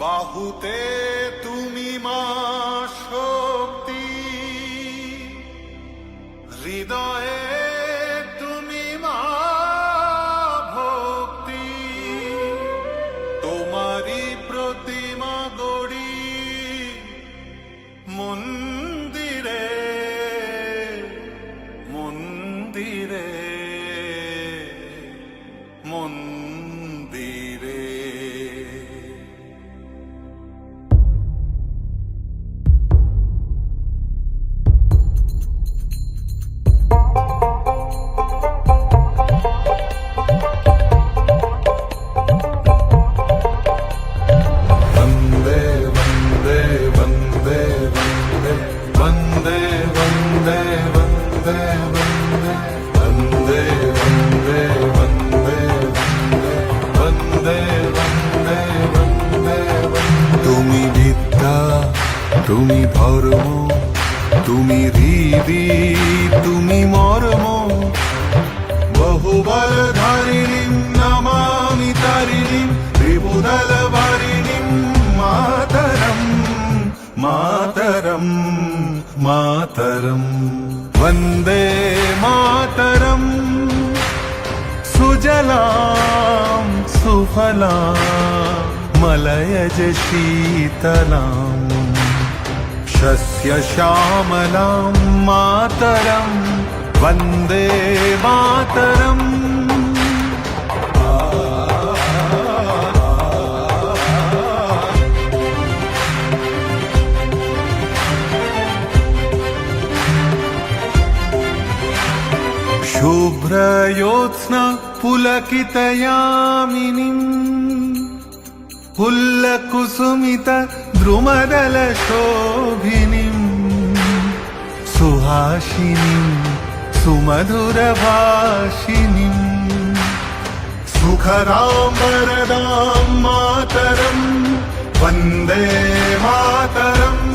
বাহুতে তুমি মা শক্তি, হৃদয়ে তুমি মা ভক্তি। তোমারি প্রতিমা গড়ি মন্দিরে মন্দিরে মন্দিরে। তুমি বিদ্যা, তুমি ধর্ম, তুমি হৃদি, তুমি মর্ম। বহুবল ধারিণীম নমামি তারিণীম, ত্রিভুদল ভারিণীম মাতরম মাতরম মাতরম। वन्दे मातरम् सुजलां सुफलां मलयज शीतलां शस्यश्यामलां मातरं वन्दे मातरम्। शुभ्रयोत्स्ना पुलकितयामिनीम्, पुल्लकुसुमित द्रुमदलशोभिनीम्, सुहासिनीम् सुमधुरभाषिणीम्, सुखदां वरदां मातरम् वन्दे मातरम्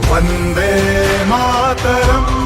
वन्दे मातरम्।